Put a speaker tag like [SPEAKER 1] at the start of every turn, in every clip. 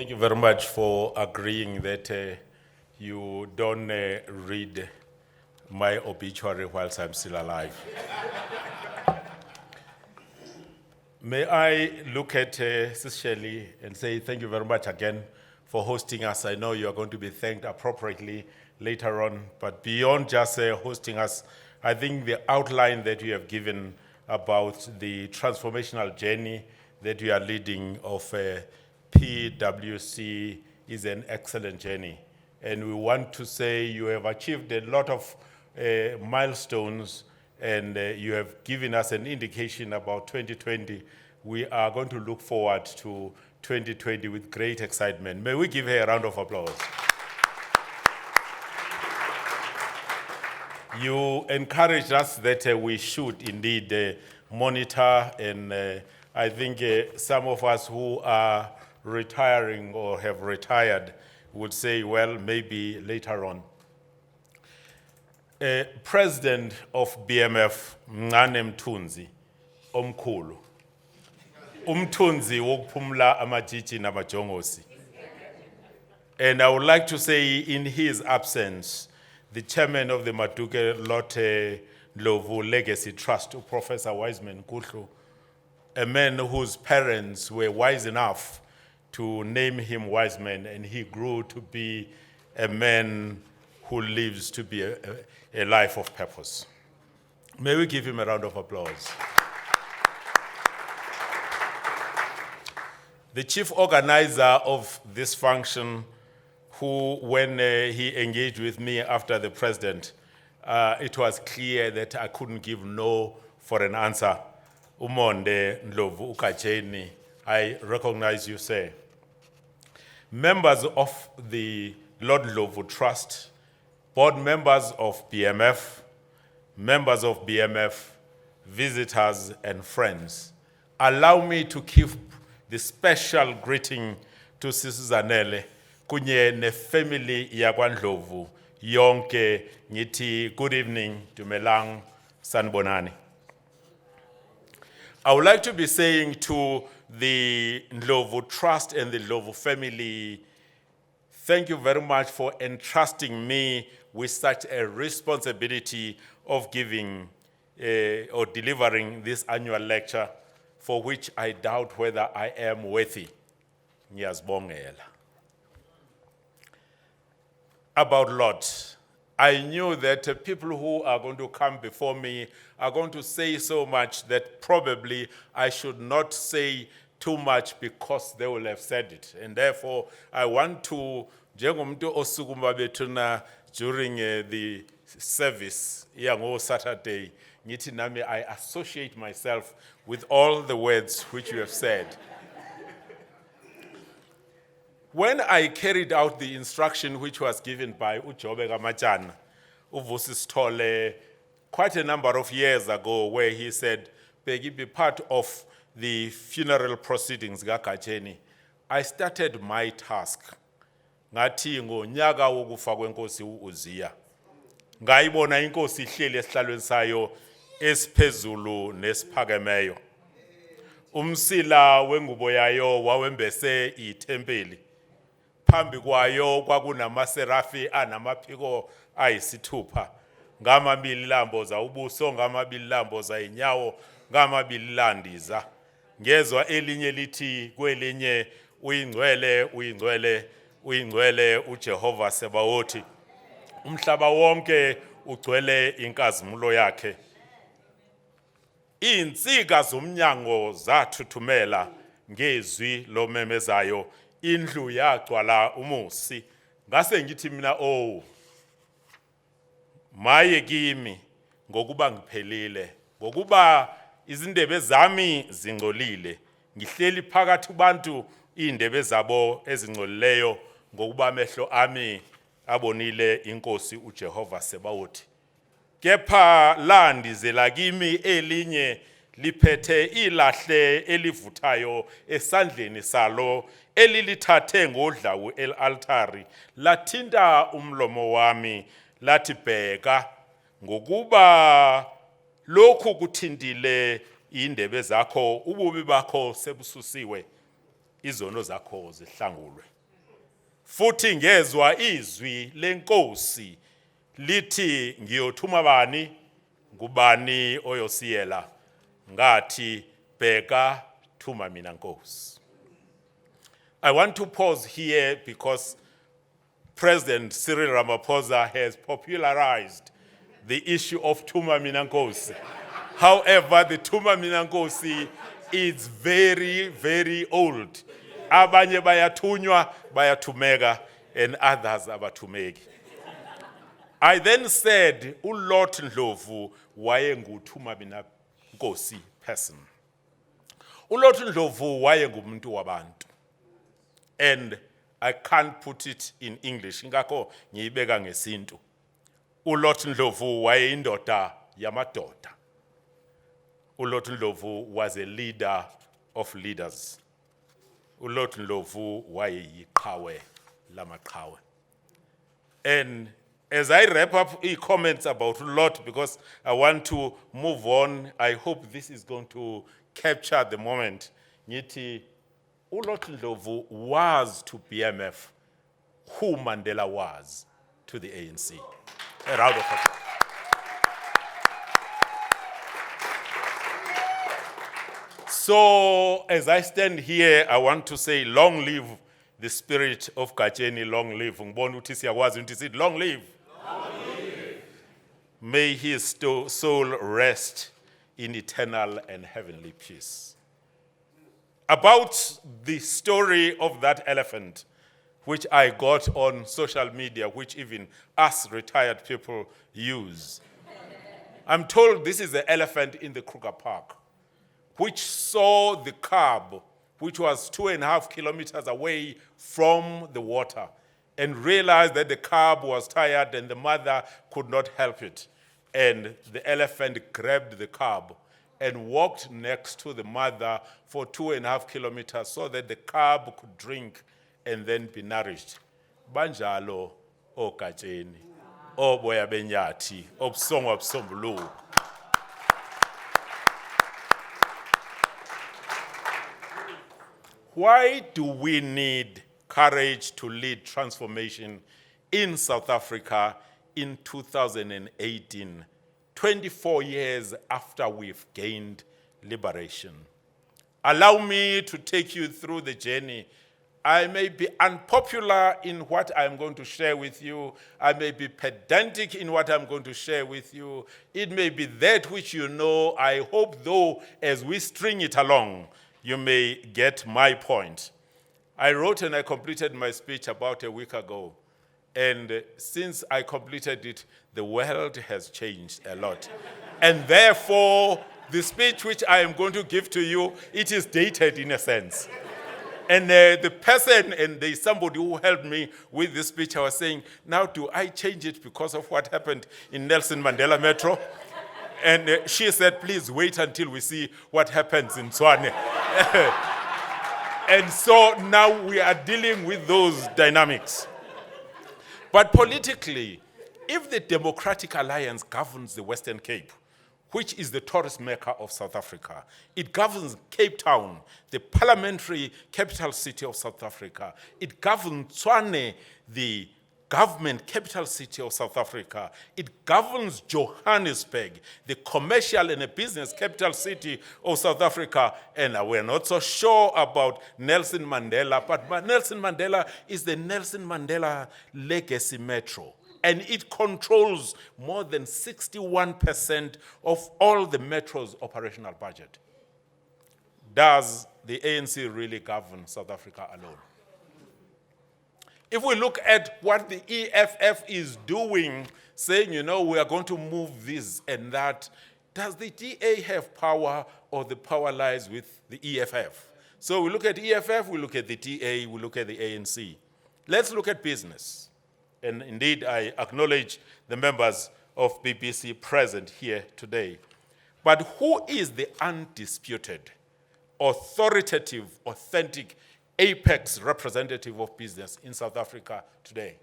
[SPEAKER 1] Thank you very much for agreeing that you don't read my obituary whilst I'm still alive. May I look at Sis Shelley and say thank you very much again for hosting us. I know you are going to be thanked appropriately later on, but beyond just hosting us, I think the outline that you have given about the transformational journey that you are leading of PwC is an excellent journey. And we want to say you have achieved a lot of milestones, and you have given us an indication about 2020. We are going to look forward to 2020 with great excitement. May we give her a round of applause. You encouraged us that we should indeed monitor, and I think some of us who are retiring or have retired would say, well, maybe later on. President of BMF, Mncane Mthunzi, omkhulu. Umthunzi wokuphumula amajiji namajongosi. And I would like to say in his absence, the chairman of the Maduke Lotte Ndlovu Legacy Trust, Professor Wiseman Kuhlu, a man whose parents were wise enough to name him Wiseman, and he grew to be a man who lives to be a life of purpose. May we give him a round of applause. The chief organizer of this function, who, when he engaged with me after the president, it was clear that I couldn't give no for an answer. Umonde Ndlovu Ukacheni, I recognize you, sir. Members of the Lord Ndlovu Trust, board members of BMF, members of BMF, visitors and friends, allow me to give the special greeting to Sisizanele kunye ne family yakwaNdlovu yonke ngithi good evening, dumelang, sanibonani. I would like to be saying to the Ndlovu Trust and the Ndlovu family, thank you very much for entrusting me with such a responsibility of giving or delivering this annual lecture, for which I doubt whether I am worthy. Ngiyazibongela. About Lot, I knew that people who are going to come before me are going to say so much that probably I should not say too much because they will have said it. And therefore, I want to, njengomuntu osukuma bethuna during the service yango Saturday, ngithi nami I associate myself with all the words which you have said. When I carried out the instruction which was given by Ujobe Kamachana, Uvusi Stole, quite a number of years ago, where he said, Bheki, be part of the funeral proceedings Gakacheni, I started my task. Ngathi ngonyaka wokufa kwenkosi uZiya. Ngayibona inkosi ihleli esihlalweni sayo esiphezulu nesiphakemeyo. Umsila wengubo yayo wawembese ithempeli. Phambi kwayo kwakunamaserafi anamaphiko ayisithupha. Ngamabili lamboza ubuso, ngamabili lamboza inyawo, ngamabili landiza. Ngezwa elinye lithi kwelinye, uyingcwele, uyingcwele, uyingcwele uJehova Sebawothi. Umhlaba wonke ugcwele inkazimulo yakhe. Insika zomnyango zathuthumela ngezwi lomemezayo, indlu yagcwala umusi. Ngase ngithi mina maye kimi ngokuba ngiphelile, ngokuba izindebe zami zingcolile, ngihleli phakathi kubantu indebe zabo ezingcolileyo, ngokuba amehlo ami abonile inkosi uJehova Sebawothi. Kepha landizela kimi elinye liphethe ilahle elivuthayo esandleni salo, elilithathe ngodlawu el-altari, lathinta umlomo wami, lathi bheka, ngokuba lokhu kuthindile indebe zakho, ububi bakho sebususiwe. izono zakho zihlangulwe. Futhi ngezwa izwi lenkosi lithi ngiyothuma bani ngubani oyosiyela ngathi bheka thuma mina Nkosi. I want to pause here because President Cyril Ramaphosa has popularized the issue of thuma mina Nkosi. However, the thuma mina Nkosi is very, very old. Abanye bayathunywa bayathumeka and others abathumeki. I then said, uLord Ndlovu wayenguthuma mina Nkosi person. uLord Ndlovu wayengumuntu wabantu. And I can't put it in English. Ngakho ngiyibeka ngesintu. uLord Ndlovu wayeyindoda yamadoda. uLord Ndlovu was a leader of leaders. uLord Ndlovu wayeyiqhawe lamaqhawe. And as I wrap up comments about uLord, because I want to move on, I hope this is going to capture the moment. Ngithi uLord Ndlovu was to BMF who Mandela was to the ANC. A round of applause. So, as I stand here, I want to say, long live the spirit of Kacheni, long live. Ngibona uthi siyakwazi ukuthi sithi long live. Long live. May his soul rest in eternal and heavenly peace. About the story of that elephant, which I got on social media, which even us retired people use. I'm told this is the elephant in the Kruger Park, which saw the cab, which was 2.5 kilometers away from the water, and realized that the cab was tired and the mother could not help it. And the elephant grabbed the cab and walked next to the mother for 2.5 kilometers so that the cab could drink and then be nourished. Banjalo, o Kacheni, o Boya Benyathi, o Busongwa Busombuluko. Why do we need courage to lead transformation in South Africa in 2018, 24 years after we've gained liberation? Allow me to take you through the journey. I may be unpopular in what I'm going to share with you. I may be pedantic in what I'm going to share with you. It may be that which you know. I hope, though, as we string it along, you may get my point. I wrote and I completed my speech about a week ago. And since I completed it, the world has changed a lot. And therefore, the speech which I am going to give to you, it is dated in a sense. And the person, and there's somebody who helped me with this speech, I was saying, now do I change it because of what happened in Nelson Mandela Metro? And she said, please wait until we see what happens in Tshwane. And so now we are dealing with those dynamics. But politically, if the Democratic Alliance governs the Western Cape, which is the tourist mecca of South Africa, it governs Cape Town, the parliamentary capital city of South Africa, it governs Tshwane, the government capital city of South Africa. It governs Johannesburg, the commercial and a business capital city of South Africa. And we're not so sure about Nelson Mandela, but Nelson Mandela is the Nelson Mandela Legacy Metro. And it controls more than 61% of all the Metro's operational budget. Does the ANC really govern South Africa alone? If we look at what the EFF is doing, saying, you know, we are going to move this and that, does the DA have power or the power lies with the EFF? So we look at EFF, we look at the DA, we look at the ANC. Let's look at business. And indeed, I acknowledge the members of BBC present here today. But who is the undisputed, authoritative, authentic apex representative of business in South Africa today?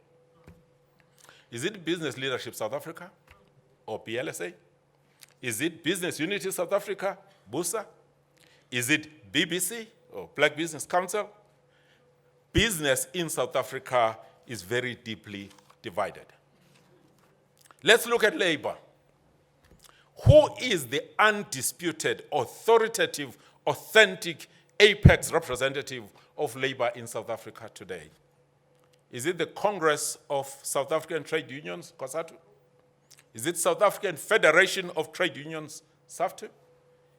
[SPEAKER 1] Is it Business Leadership South Africa or BLSA? Is it Business Unity South Africa, BUSA? Is it BBC or Black Business Council? business in South Africa is very deeply divided. Let's look at labor. Who is the undisputed, authoritative, authentic apex representative of labor in South Africa today? Is it the Congress of South African Trade Unions, COSATU? Is it South African Federation of Trade Unions, SAFTU?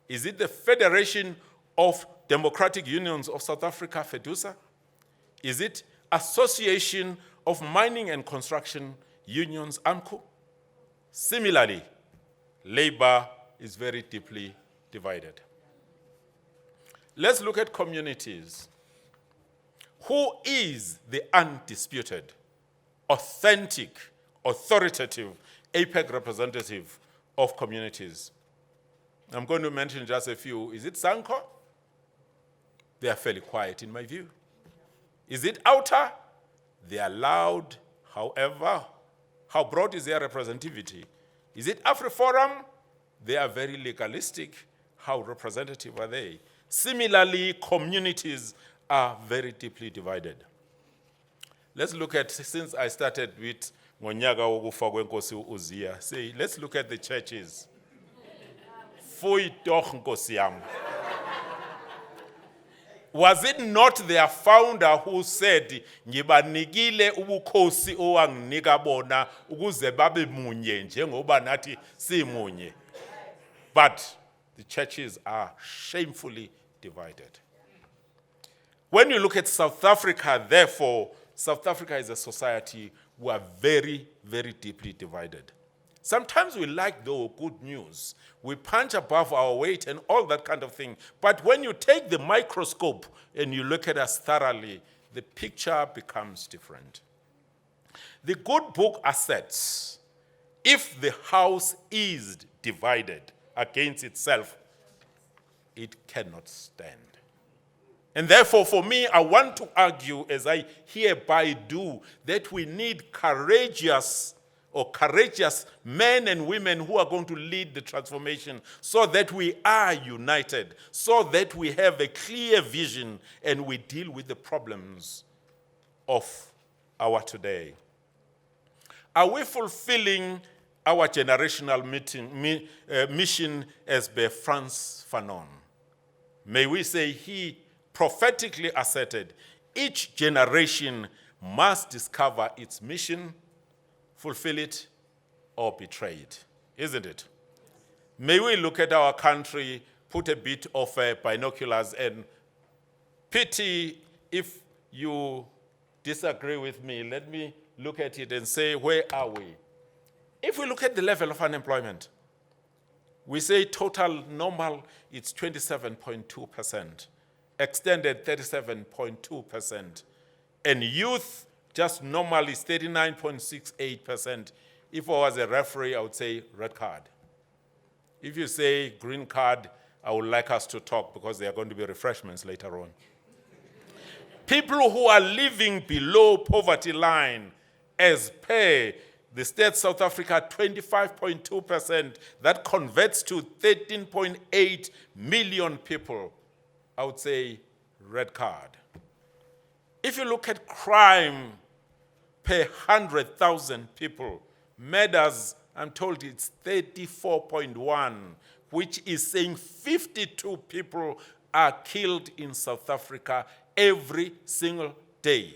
[SPEAKER 1] Is it the Federation of Democratic Unions of South Africa, FEDUSA? Is it Association of Mining and Construction Unions, AMCU? Similarly, labor is very deeply divided. Let's look at communities. Who is the undisputed, authentic, authoritative, APEC representative of communities? I'm going to mention just a few. Is it SANCO? They are fairly quiet in my view. Is it OUTA? They are loud. However, how broad is their representativity? Is it AfriForum? They are very legalistic. How representative are they? Similarly, communities are very deeply divided. Let's look at, since I started with ngonyaka wokufa kwenkosi uZiya, say, let's look at the churches. Foyi toch nkosi yami. Was it not their founder who said, ngibanikile ubukhosi owanginika bona ukuze babe munye njengoba nathi simunye? But the churches are shamefully divided. When you look at South Africa, therefore, South Africa is a society who are very, very deeply divided. Sometimes we like the good news. We punch above our weight and all that kind of thing. But when you take the microscope and you look at us thoroughly, the picture becomes different. The good book asserts, if the house is divided against itself, it cannot stand. And therefore, for me, I want to argue, as I hereby do, that we need courageous men and women who are going to lead the transformation so that we are united, so that we have a clear vision and we deal with the problems of our today. Are we fulfilling our generational mission as by Frantz Fanon? May we say he prophetically asserted, each generation must discover its mission, fulfill it, or betray it, isn't it? May we look at our country, put a bit of binoculars, and pity if you disagree with me. Let me look at it and say, where are we? If we look at the level of unemployment, we say total normal, it's 27.2%. Extended 37.2%. And youth, just normal, is 39.68%. If I was a referee, I would say red card. If you say green card, I would like us to talk because there are going to be refreshments later on. People who are living below poverty line, as per the state South Africa, 25.2%, that converts to 13.8 million people. I would say red card. If you look at crime per 100,000 people, murders, I'm told it's 34.1, which is saying 52 people are killed in South Africa every single day.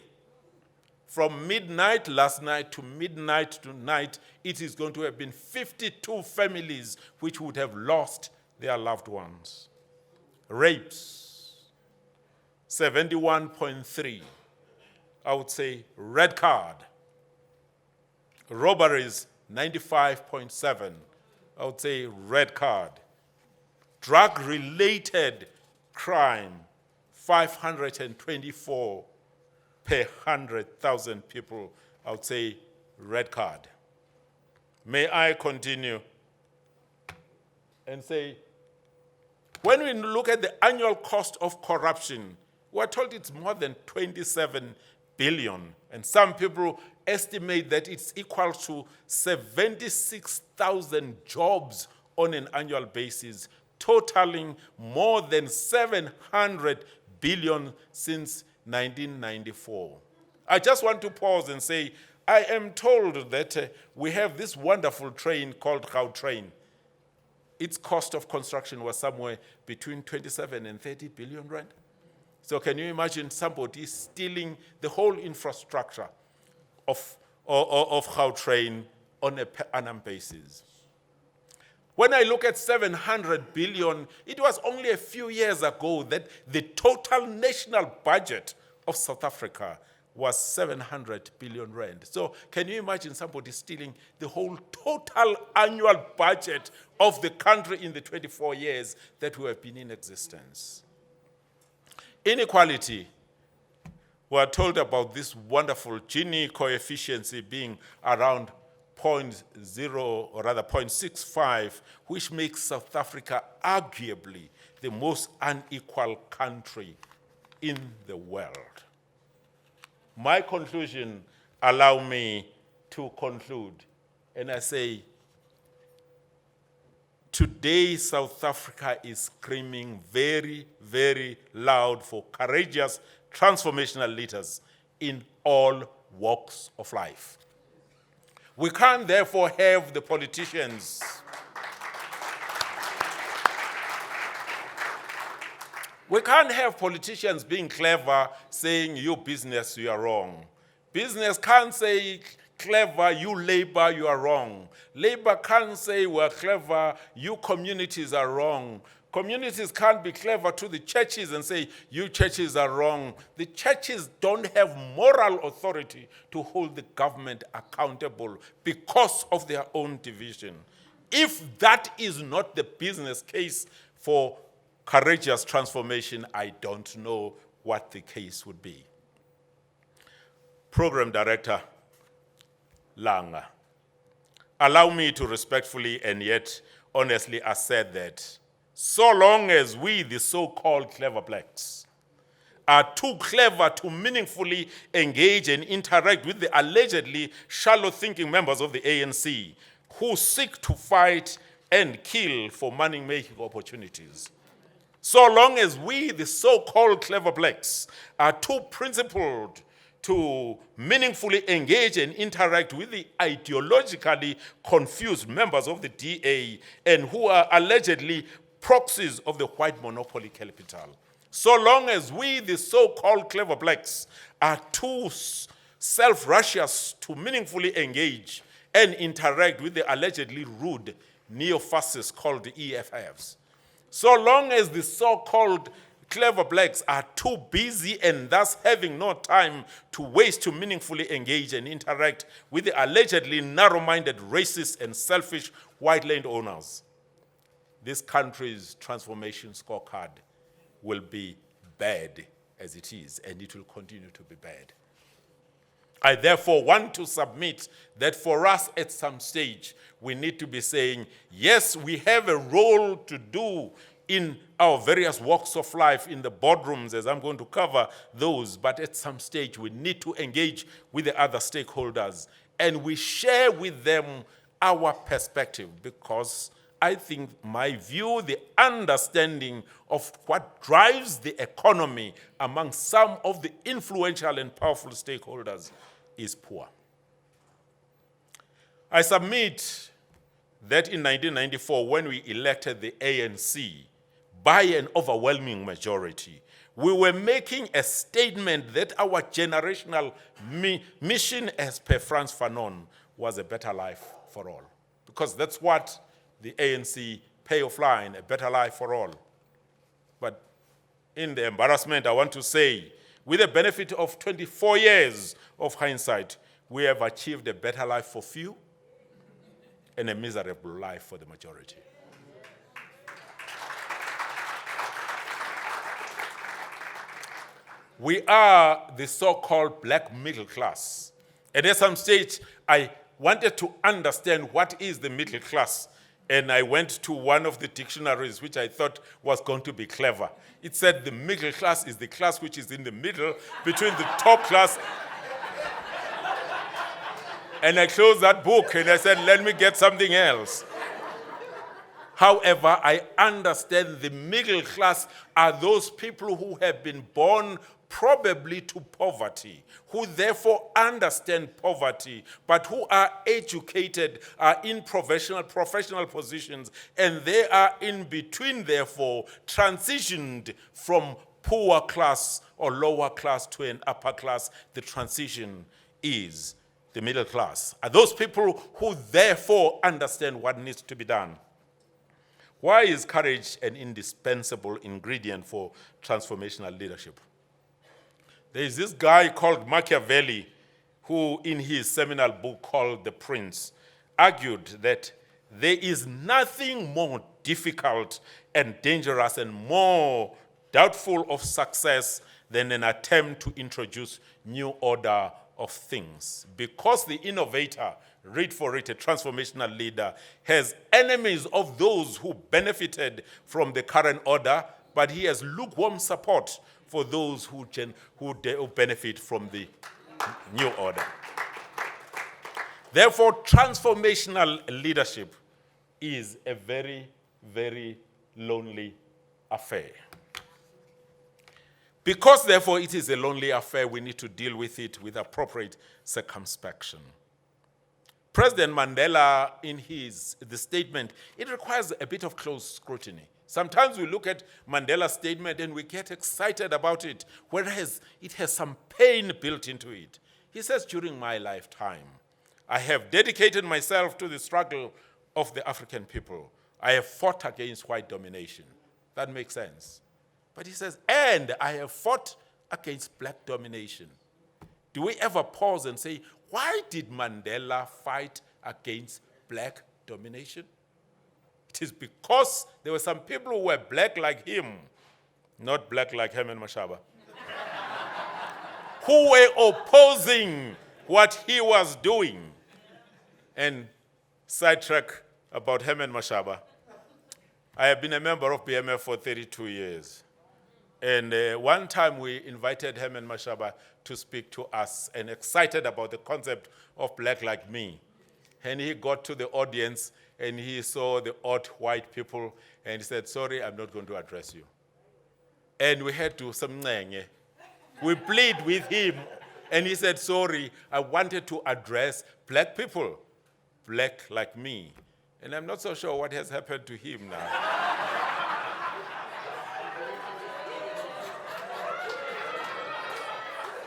[SPEAKER 1] From midnight last night to midnight tonight, it is going to have been 52 families which would have lost their loved ones. Rapes, 71.3. I would say red card. Robberies, 95.7. I would say red card. Drug-related crime, 524 per 100,000 people. I would say red card. May I continue and say, when we look at the annual cost of corruption, we're told it's more than 27 billion. And some people estimate that it's equal to 76,000 jobs on an annual basis, totaling more than 700 billion since 1994. I just want to pause and say, I am told that we have this wonderful train called Gautrain. Its cost of construction was somewhere between 27 and 30 billion rand. So can you imagine somebody stealing the whole infrastructure of Gautrain on a per annum basis? When I look at 700 billion, it was only a few years ago that the total national budget of South Africa was 700 billion rand. So can you imagine somebody stealing the whole total annual budget of the country in the 24 years that we have been in existence? Inequality. We are told about this wonderful Gini coefficient being around 0.0, or rather 0.65, which makes South Africa arguably the most unequal country in the world. My conclusion, allow me to conclude, and I say, today South Africa is screaming very, very loud for courageous transformational leaders in all walks of life. We can't therefore have the politicians we can't have politicians being clever saying, you business, you are wrong. Business can't say clever, you labor, you are wrong. Labor can't say we're clever, you communities are wrong. Communities can't be clever to the churches and say, you churches are wrong. The churches don't have moral authority to hold the government accountable because of their own division. If that is not the business case for courageous transformation, I don't know what the case would be. Program Director Langa, allow me to respectfully and yet honestly assert that so long as we, the so-called clever blacks, are too clever to meaningfully engage and interact with the allegedly shallow-thinking members of the ANC who seek to fight and kill for money-making opportunities, so long as we, the so-called clever blacks, are too principled to meaningfully engage and interact with the ideologically confused members of the DA and who are allegedly proxies of the white monopoly capital, so long as we, the so-called clever blacks, are too self-righteous to meaningfully engage and interact with the allegedly rude neo-fascists called the EFFs, so long as the so-called clever blacks are too busy and thus having no time to waste to meaningfully engage and interact with the allegedly narrow-minded, racist, and selfish white landowners, this country's transformation scorecard will be bad as it is, and it will continue to be bad. I therefore want to submit that for us at some stage, we need to be saying, yes, we have a role to do in our various walks of life, in the boardrooms, as I'm going to cover those, but at some stage we need to engage with the other stakeholders and we share with them our perspective, because I think my view, the understanding of what drives the economy among some of the influential and powerful stakeholders is poor. I submit that in 1994, when we elected the ANC by an overwhelming majority, we were making a statement that our generational mission, as per Frantz Fanon, was a better life for all. Because that's what the ANC payoff line, a better life for all. But in the embarrassment, I want to say, with the benefit of 24 years of hindsight, we have achieved a better life for few and a miserable life for the majority. We are the so-called black middle class. And at some stage, I wanted to understand what is the middle class. And I went to one of the dictionaries, which I thought was going to be clever. It said the middle class is the class which is in the middle between the top class. And I closed that book and I said, let me get something else. However, I understand the middle class are those people who have been born probably to poverty, who therefore understand poverty, but who are educated, are in professional positions, and they are in between, therefore, transitioned from poor class or lower class to an upper class. The transition is the middle class. Are those people who therefore understand what needs to be done. Why is courage an indispensable ingredient for transformational leadership? There is this guy called Machiavelli who, in his seminal book called The Prince, argued that there is nothing more difficult and dangerous and more doubtful of success than an attempt to introduce new order of things. Because the innovator, read for it, a transformational leader, has enemies of those who benefited from the current order, but he has lukewarm support for those who benefit from the new order. Therefore, transformational leadership is a very, very lonely affair. Because, therefore, it is a lonely affair, we need to deal with it with appropriate circumspection. President Mandela, in the statement, it requires a bit of close scrutiny. Sometimes we look at Mandela's statement and we get excited about it, whereas it has some pain built into it. He says, during my lifetime, I have dedicated myself to the struggle of the African people. I have fought against white domination. That makes sense. But he says, and I have fought against black domination. Do we ever pause and say, why did Mandela fight against black domination? It is because there were some people who were black like him, not black like Herman Mashaba, who were opposing what he was doing. And sidetrack about Herman Mashaba. I have been a member of BMF for 32 years. And one time we invited Herman Mashaba to speak to us and excited about the concept of black like me. And he got to the audience and he saw the odd white people and he said, sorry, I'm not going to address you. And we had to we plead with him and he said, sorry, I wanted to address black people, black like me. And I'm not so sure what has happened to him now.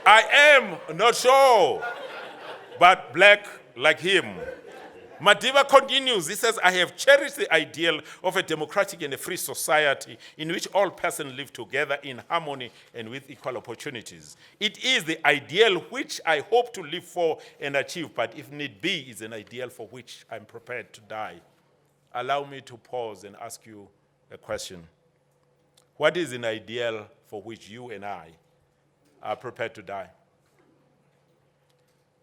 [SPEAKER 1] I am not sure, but black like him. Madiba continues, he says, I have cherished the ideal of a democratic and a free society in which all persons live together in harmony and with equal opportunities. It is the ideal which I hope to live for and achieve, but if need be, is an ideal for which I'm prepared to die. Allow me to pause and ask you a question. What is an ideal for which you and I are prepared to die?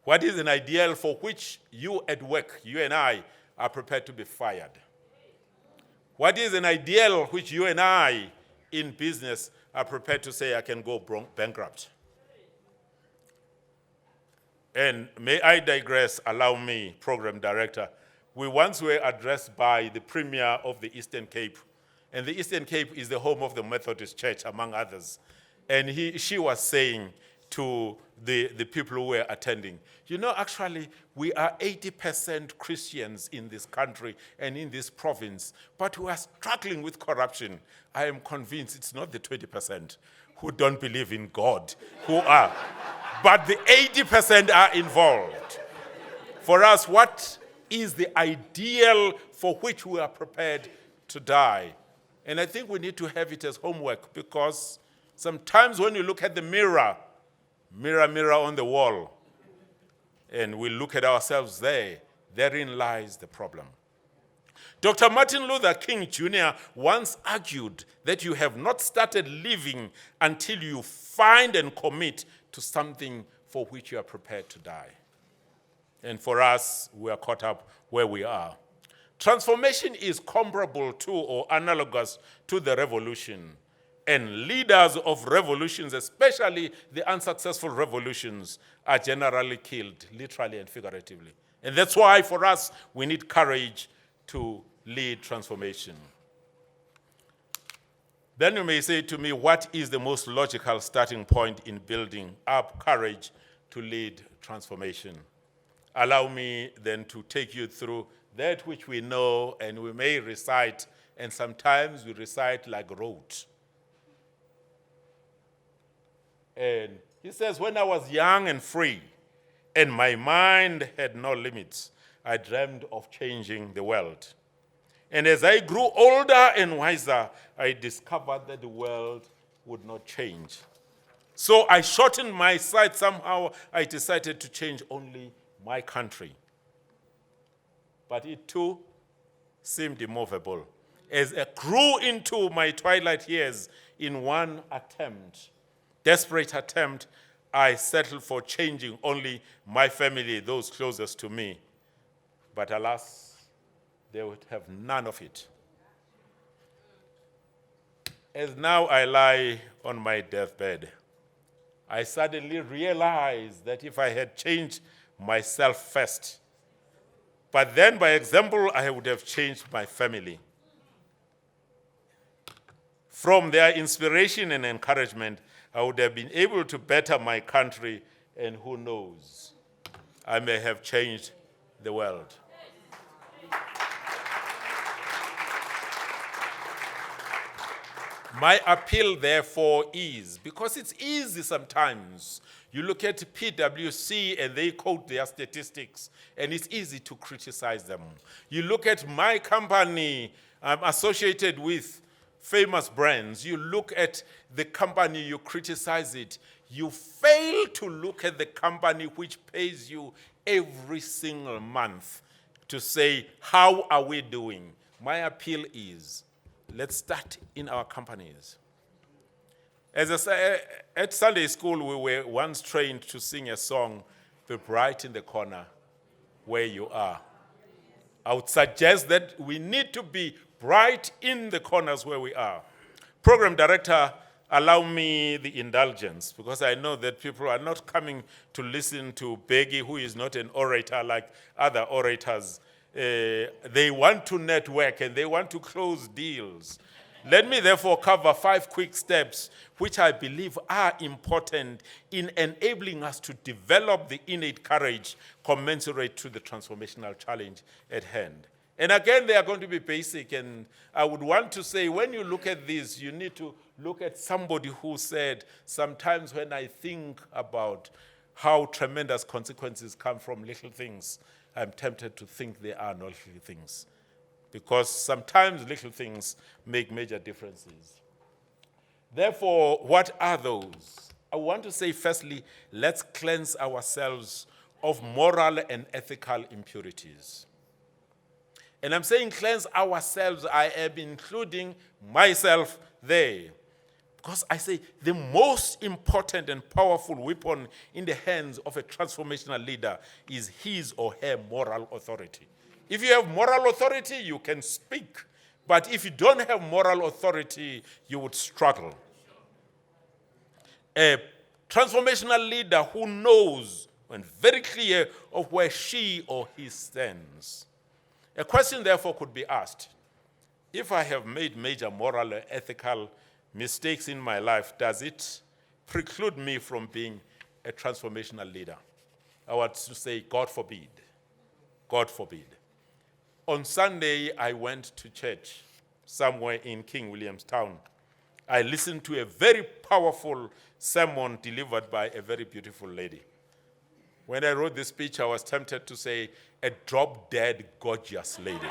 [SPEAKER 1] What is an ideal for which you at work, you and I, are prepared to be fired? What is an ideal which you and I in business are prepared to say, I can go bankrupt? And may I digress, allow me, Program Director. We once were addressed by the Premier of the Eastern Cape. And the Eastern Cape is the home of the Methodist Church, among others. And she was saying to the people who were attending, you know, actually, we are 80% Christians in this country and in this province, but we are struggling with corruption. I am convinced it's not the 20% who don't believe in God, who are, but the 80% are involved. For us, what is the ideal for which we are prepared to die? And I think we need to have it as homework, because sometimes when you look at the mirror, mirror on the wall, and we look at ourselves therein lies the problem. Dr. Martin Luther King Jr. once argued that you have not started living until you find and commit to something for which you are prepared to die. And for us, we are caught up where we are. Transformation is comparable to or analogous to the revolution. And leaders of revolutions, especially the unsuccessful revolutions, are generally killed, literally and figuratively. And that's why, for us, we need courage to lead transformation. Then you may say to me, what is the most logical starting point in building up courage to lead transformation? Allow me then to take you through that which we know and we may recite, and sometimes we recite like rote. And he says, when I was young and free, and my mind had no limits, I dreamed of changing the world. And as I grew older and wiser, I discovered that the world would not change. So I shortened my sight. Somehow I decided to change only my country. But it too seemed immovable. As I grew into my twilight years, in one attempt, desperate attempt, I settled for changing only my family, those closest to me. But alas, they would have none of it. As now I lie on my deathbed, I suddenly realized that if I had changed myself first, but then by example, I would have changed my family. From their inspiration and encouragement, I would have been able to better my country, and who knows, I may have changed the world. My appeal, therefore, is, because it's easy sometimes, you look at PwC and they quote their statistics, and it's easy to criticize them. You look at my company, I'm associated with famous brands. You look at the company, you criticize it. You fail to look at the company which pays you every single month to say, how are we doing? My appeal is, let's start in our companies. As I say, at Sunday school, we were once trained to sing a song, "Be bright in the corner where you are." I would suggest that we need to be bright in the corners where we are. Program director, allow me the indulgence, because I know that people are not coming to listen to Bheki, who is not an orator like other orators. They want to network and they want to close deals. Let me therefore cover 5 quick steps which I believe are important in enabling us to develop the innate courage commensurate to the transformational challenge at hand. And again, they are going to be basic, and I would want to say, when you look at this, you need to look at somebody who said, sometimes when I think about how tremendous consequences come from little things, I'm tempted to think they are not little things, because sometimes little things make major differences. Therefore, what are those? I want to say, firstly, let's cleanse ourselves of moral and ethical impurities. And I'm saying cleanse ourselves, I am including myself there. Because I say the most important and powerful weapon in the hands of a transformational leader is his or her moral authority. If you have moral authority, you can speak. But if you don't have moral authority, you would struggle. A transformational leader who knows and very clear of where she or he stands. A question, therefore, could be asked: if I have made major moral or ethical mistakes in my life, does it preclude me from being a transformational leader? I want to say, God forbid. God forbid. On Sunday, I went to church somewhere in King Williamstown. I listened to a very powerful sermon delivered by a very beautiful lady. When I wrote this speech, I was tempted to say, a drop-dead, gorgeous lady.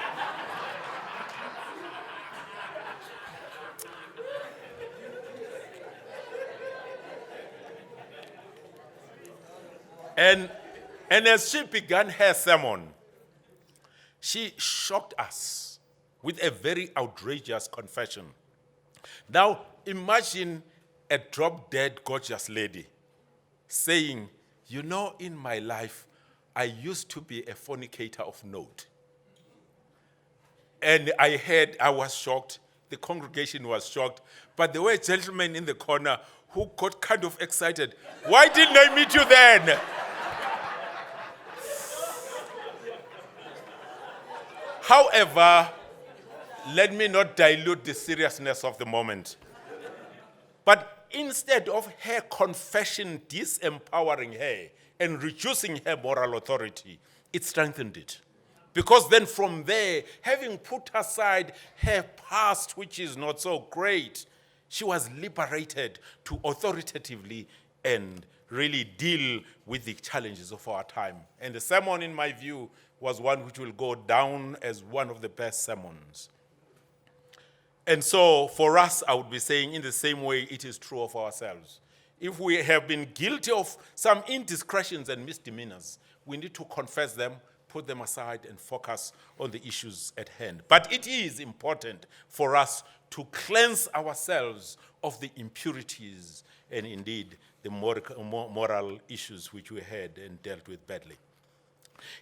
[SPEAKER 1] And as she began her sermon, she shocked us with a very outrageous confession. Now, imagine a drop-dead, gorgeous lady saying, you know, in my life, I used to be a fornicator of note. And I was shocked, the congregation was shocked, but there were gentlemen in the corner who got kind of excited. Why didn't I meet you then? However, let me not dilute the seriousness of the moment. But instead of her confession disempowering her and reducing her moral authority, it strengthened it. Because then from there, having put aside her past, which is not so great, she was liberated to authoritatively and really deal with the challenges of our time. And the sermon, in my view, was one which will go down as one of the best sermons. And so for us, I would be saying in the same way it is true of ourselves. If we have been guilty of some indiscretions and misdemeanors, we need to confess them, put them aside, and focus on the issues at hand. But it is important for us to cleanse ourselves of the impurities and indeed the moral issues which we had and dealt with badly.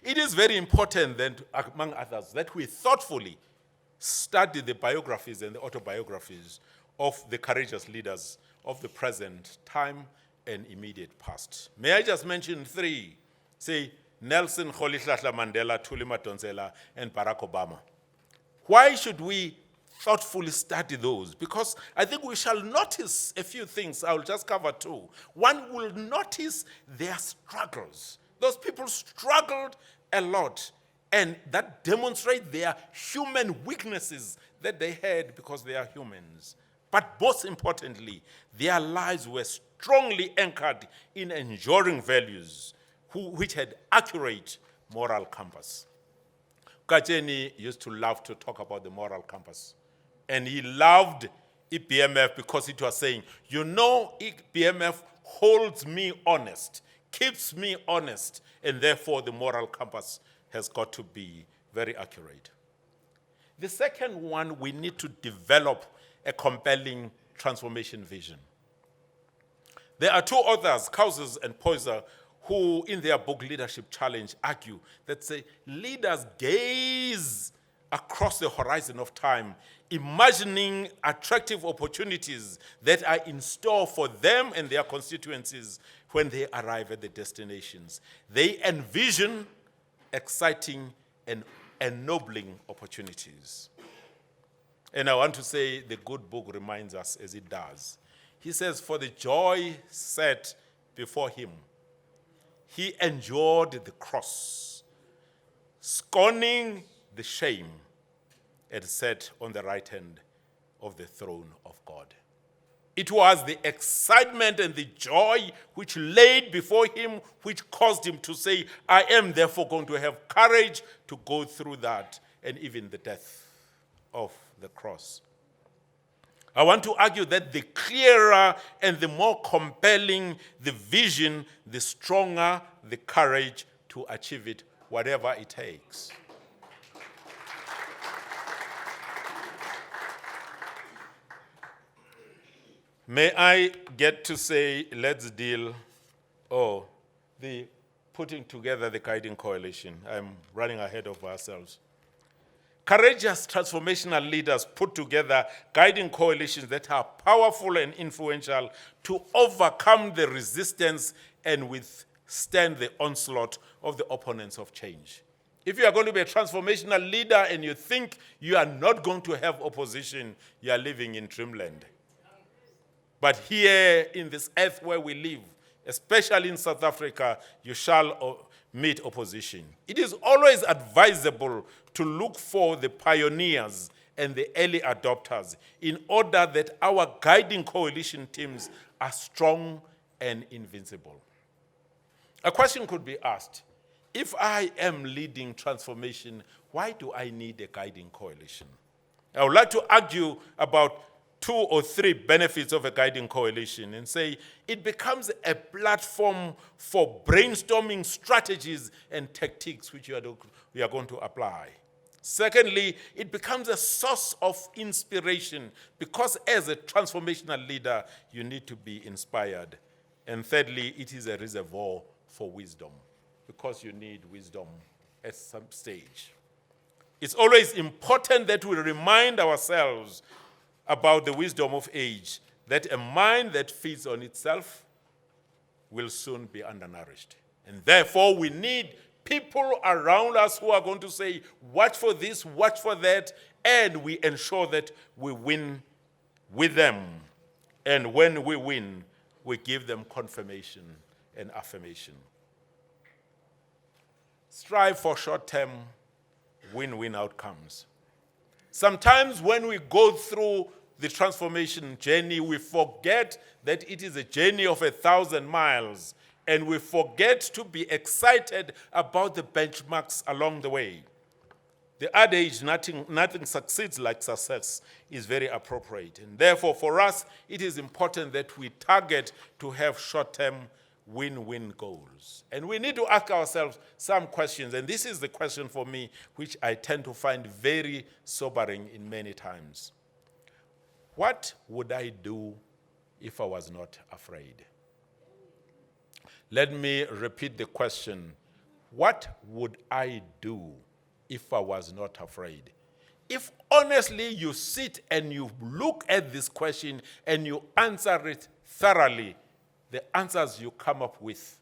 [SPEAKER 1] It is very important then, among others, that we thoughtfully study the biographies and the autobiographies of the courageous leaders of the present time and immediate past. May I just mention three? Say, Nelson Rolihlahla Mandela, Thuli Madonsela, and Barack Obama. Why should we thoughtfully study those? Because I think we shall notice a few things. I will just cover two. One will notice their struggles. Those people struggled a lot, and that demonstrates their human weaknesses that they had because they are humans. But most importantly, their lives were strongly anchored in enduring values which had accurate moral compass. Kajeni used to love to talk about the moral compass. And he loved EPMF because it was saying, you know, EPMF holds me honest, keeps me honest, and therefore the moral compass has got to be very accurate. The second one, we need to develop a compelling transformation vision. There are two authors, Cousins and Poyser, who in their book Leadership Challenge argue that say leaders gaze across the horizon of time, imagining attractive opportunities that are in store for them and their constituencies when they arrive at the destinations. They envision exciting and ennobling opportunities. And I want to say the good book reminds us as it does. He says, for the joy set before him, he endured the cross, scorning the shame, and sat on the right hand of the throne of God. It was the excitement and the joy which laid before him, which caused him to say, I am therefore going to have courage to go through that, and even the death of the cross. I want to argue that the clearer and the more compelling the vision, the stronger the courage to achieve it, whatever it takes. May I get to say, let's deal, the putting together the guiding coalition. I'm running ahead of ourselves. Courageous transformational leaders put together guiding coalitions that are powerful and influential to overcome the resistance and withstand the onslaught of the opponents of change. If you are going to be a transformational leader and you think you are not going to have opposition, you are living in dreamland. But here in this earth where we live, especially in South Africa, you shall meet opposition. It is always advisable to look for the pioneers and the early adopters in order that our guiding coalition teams are strong and invincible. A question could be asked, if I am leading transformation, why do I need a guiding coalition? I would like to argue about 2 or 3 benefits of a guiding coalition and say it becomes a platform for brainstorming strategies and tactics which we are going to apply. Secondly, it becomes a source of inspiration because as a transformational leader, you need to be inspired. And thirdly, it is a reservoir for wisdom because you need wisdom at some stage. It's always important that we remind ourselves about the wisdom of age, that a mind that feeds on itself will soon be undernourished. And therefore, we need people around us who are going to say, watch for this, watch for that, and we ensure that we win with them. And when we win, we give them confirmation and affirmation. Strive for short-term win-win outcomes. Sometimes when we go through the transformation journey, we forget that it is a journey of 1,000 miles, and we forget to be excited about the benchmarks along the way. The adage, nothing succeeds like success, is very appropriate. And therefore, for us, it is important that we target to have short-term win-win goals. And we need to ask ourselves some questions, and this is the question for me, which I tend to find very sobering in many times. What would I do if I was not afraid? Let me repeat the question. What would I do if I was not afraid? If honestly you sit and you look at this question and you answer it thoroughly, the answers you come up with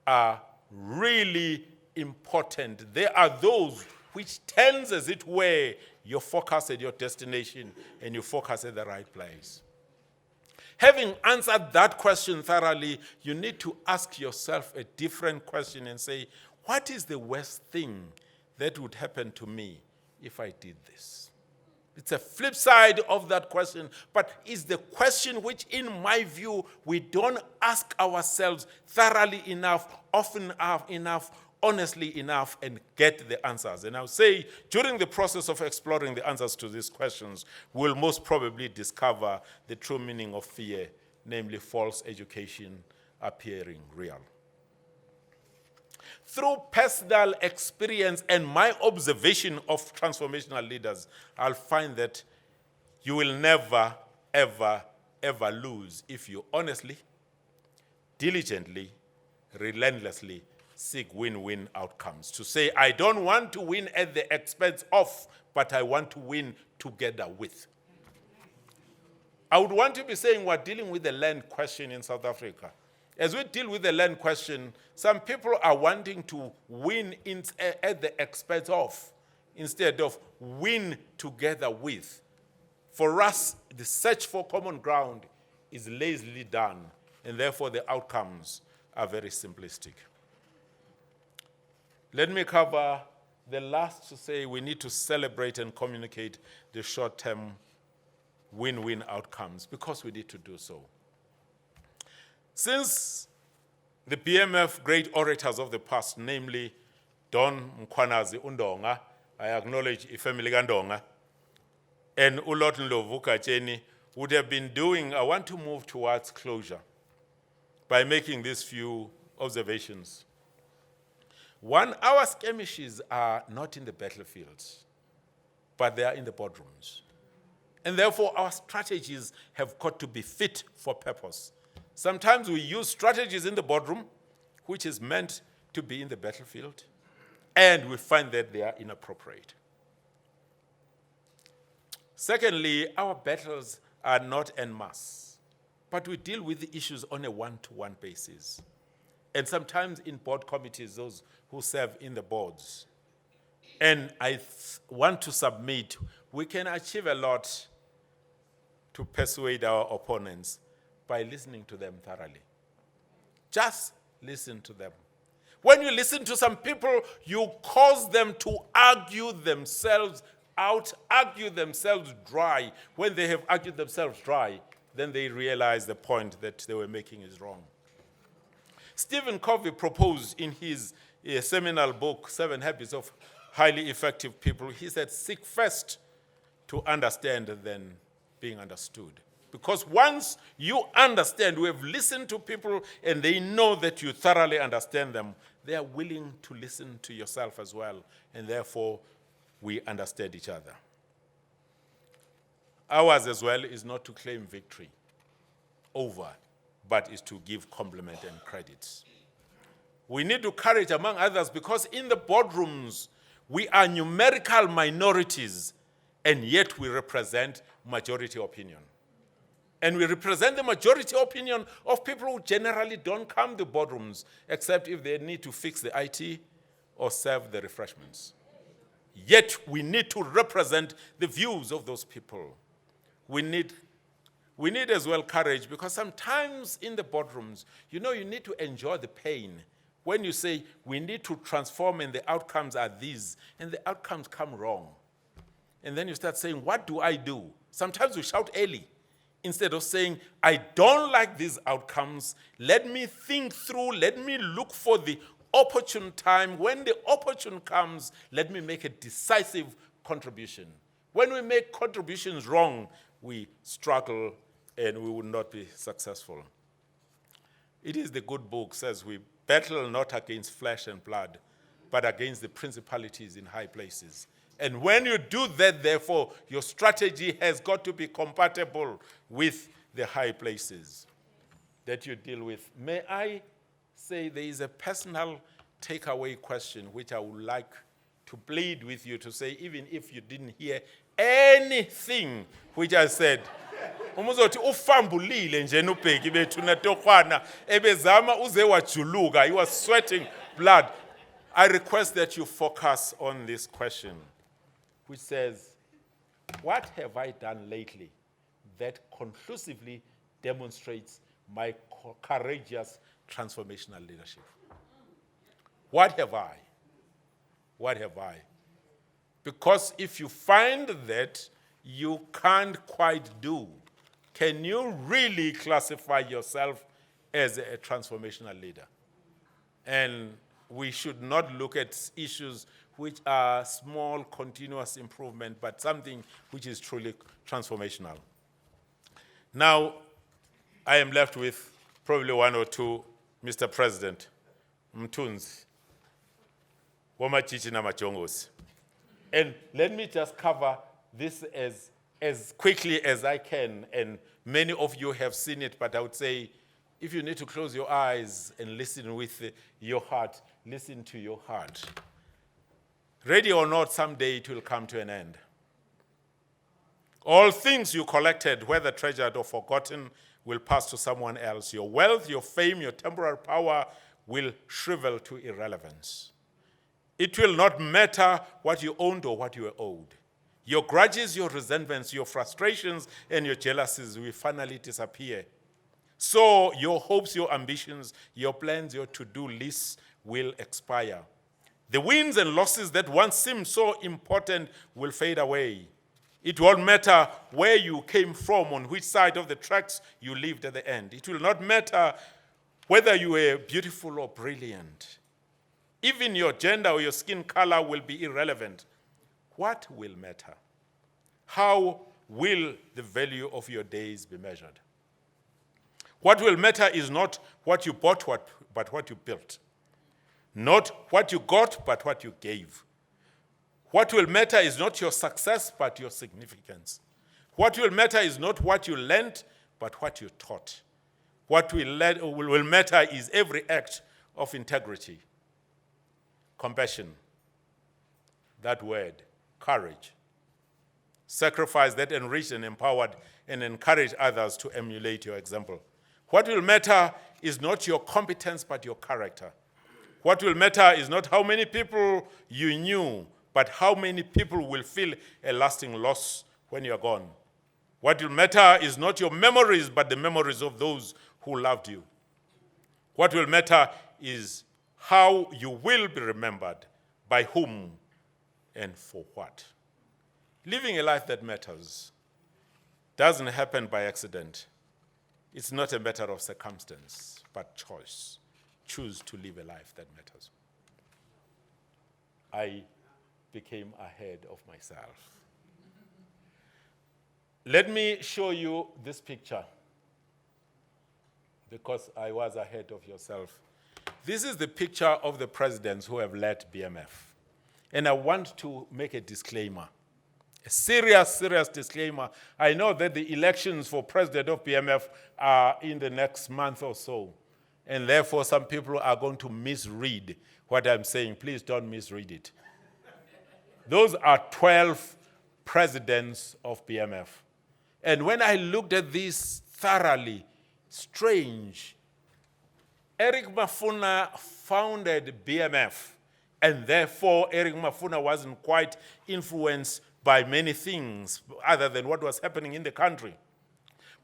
[SPEAKER 1] are really important. They are those which turns, as it were, your focus at your destination and you focus at the right place. Having answered that question thoroughly, you need to ask yourself a different question and say, what is the worst thing that would happen to me if I did this? It's a flip side of that question, but it's the question which, in my view, we don't ask ourselves thoroughly enough, often enough, honestly enough, and get the answers. And I'll say, during the process of exploring the answers to these questions, we'll most probably discover the true meaning of fear, namely false education appearing real. Through personal experience and my observation of transformational leaders, I'll find that you will never, ever, ever lose if you honestly, diligently, relentlessly seek win-win outcomes. To say, I don't want to win at the expense of, but I want to win together with. I would want to be saying we're dealing with the land question in South Africa. As we deal with the land question, some people are wanting to win at the expense of, instead of win together with. For us, the search for common ground is lazily done, and therefore the outcomes are very simplistic. Let me cover the last to say we need to celebrate and communicate the short-term win-win outcomes, because we need to do so. Since the BMF great orators of the past, namely Don Mkhwanazi Undonga, I acknowledge Ifemili Ndonga, and Ndlovu Kacheni would have been doing, I want to move towards closure by making these few observations. One, our skirmishes are not in the battlefields, but they are in the boardrooms. And therefore, our strategies have got to be fit for purpose. Sometimes we use strategies in the boardroom, which is meant to be in the battlefield, and we find that they are inappropriate. Secondly, our battles are not en masse, but we deal with the issues on a one-to-one basis. And sometimes in board committees, those who serve in the boards. And I want to submit, we can achieve a lot to persuade our opponents by listening to them thoroughly. Just listen to them. When you listen to some people, you cause them to argue themselves out, argue themselves dry. When they have argued themselves dry, then they realize the point that they were making is wrong. Stephen Covey proposed in his seminal book, 7 Habits of Highly Effective People, he said, seek first to understand than being understood. Because once you understand, we have listened to people and they know that you thoroughly understand them, they are willing to listen to yourself as well. And therefore, we understand each other. Ours as well is not to claim victory over, but is to give compliment and credits. We need to courage, among others, because in the boardrooms, we are numerical minorities, and yet we represent majority opinion. And we represent the majority opinion of people who generally don't come to boardrooms, except if they need to fix the IT or serve the refreshments. Yet we need to represent the views of those people. We need We need as well courage, because sometimes in the boardrooms, you need to enjoy the pain. When you say, we need to transform and the outcomes are these, and the outcomes come wrong. And then you start saying, what do I do? Sometimes we shout early, instead of saying, I don't like these outcomes. Let me think through, let me look for the opportune time. When the opportune comes, let me make a decisive contribution. When we make contributions wrong, we struggle and we will not be successful. It is the good book says we battle not against flesh and blood, but against the principalities in high places. And when you do that, therefore, your strategy has got to be compatible with the high places that you deal with. May I say there is a personal takeaway question which I would like to plead with you to say, even if you didn't hear anything which I said. Umuzothi ufambulile nje uBheki bethu natokwana ebezama uze wajuluka, you are sweating blood. I request that you focus on this question, which says, what have I done lately that conclusively demonstrates my courageous transformational leadership? What have I? What have I? Because if you find that you can't quite do, can you really classify yourself as a transformational leader? And we should not look at issues which are small, continuous improvement, but something which is truly transformational. Now, I am left with probably one or two, Mr. President, Mthunzi, Wamachichi na Machongosi. And let me just cover this as quickly as I can, and many of you have seen it, but I would say, if you need to close your eyes and listen with your heart, listen to your heart. Ready or not, someday it will come to an end. All things you collected, whether treasured or forgotten, will pass to someone else. Your wealth, your fame, your temporal power will shrivel to irrelevance. It will not matter what you owned or what you were owed. Your grudges, your resentments, your frustrations, and your jealousies will finally disappear. So your hopes, your ambitions, your plans, your to-do lists will expire. The wins and losses that once seemed so important will fade away. It won't matter where you came from, on which side of the tracks you lived at the end. It will not matter whether you were beautiful or brilliant. Even your gender or your skin color will be irrelevant. What will matter? How will the value of your days be measured? What will matter is not what you bought, but what you built. Not what you got, but what you gave. What will matter is not your success, but your significance. What will matter is not what you learned, but what you taught. What will matter is every act of integrity, compassion, that word, courage, sacrifice that enriched and empowered and encouraged others to emulate your example. What will matter is not your competence, but your character. What will matter is not how many people you knew, but how many people will feel a lasting loss when you're gone. What will matter is not your memories, but the memories of those who loved you. What will matter is how you will be remembered, by whom, and for what. Living a life that matters doesn't happen by accident. It's not a matter of circumstance, but choice. Choose to live a life that matters. I became ahead of myself. Let me show you this picture, because I was ahead of yourself. This is the picture of the presidents who have led BMF. And I want to make a disclaimer, a serious disclaimer. I know that the elections for president of BMF are in the next month or so, and therefore some people are going to misread what I'm saying. Please don't misread it. Those are 12 presidents of BMF. And when I looked at this thoroughly, strange, Eric Mafuna founded BMF, and therefore Eric Mafuna wasn't quite influenced by many things other than what was happening in the country.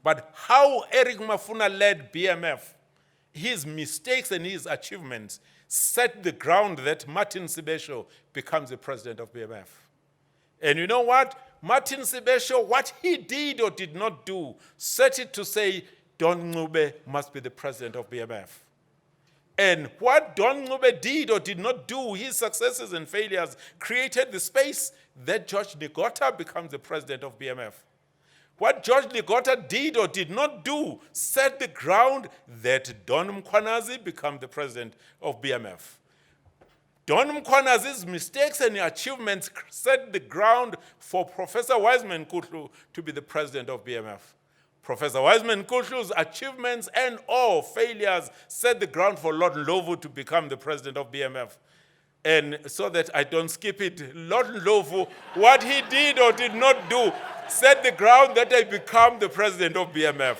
[SPEAKER 1] But how Eric Mafuna led BMF, his mistakes and his achievements set the ground that Martin Sibesho becomes the president of BMF. And you know what? Martin Sibesho, what he did or did not do, set it to say Don Ndlovu must be the president of BMF. And what Don Ndlovu did or did not do, his successes and failures, created the space that George Ligota becomes the president of BMF. What George Ligota did or did not do set the ground that Don Mkhwanazi become the president of BMF. Don Mkhwanazi's mistakes and achievements set the ground for Professor Wiseman Kutlu to be the president of BMF. Professor Wiseman Kutlu's achievements and or failures set the ground for Lord Ndlovu to become the president of BMF. And so that I don't skip it, Lord Ndlovu, what he did or did not do, set the ground that I become the president of BMF.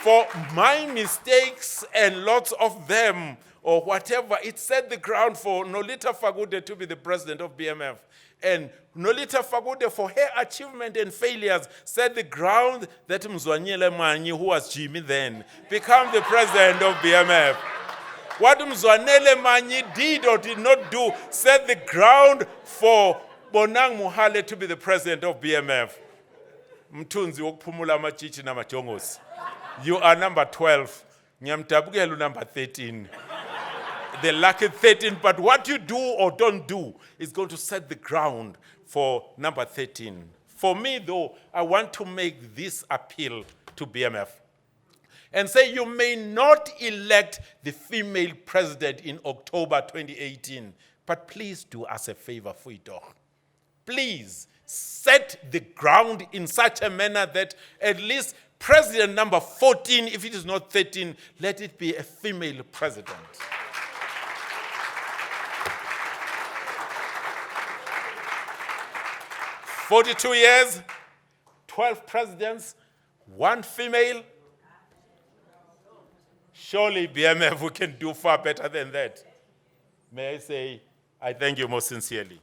[SPEAKER 1] For my mistakes, and lots of them, or whatever, it set the ground for Nolita Fagude to be the president of BMF. And Nolita Fagude, for her achievement and failures, set the ground that Mzwanyele Manyi, who was Jimmy then, become the president of BMF. What Mzwanele Manyi did or did not do set the ground for Bonang Mohale to be the president of BMF. Mtunzi wokuphumula amachichi namajongosi. You are number 12. Nyamtabukelu number 13. The lucky 13, but what you do or don't do is going to set the ground for number 13. For me, though, I want to make this appeal to BMF and say you may not elect the female president in October 2018, but please do us a favor, Fuito. Please set the ground in such a manner that at least president number 14, if it is not 13, let it be a female president. 42 years, 12 presidents, 1 female. Surely BMF, we can do far better than that. May I say, I thank you most sincerely.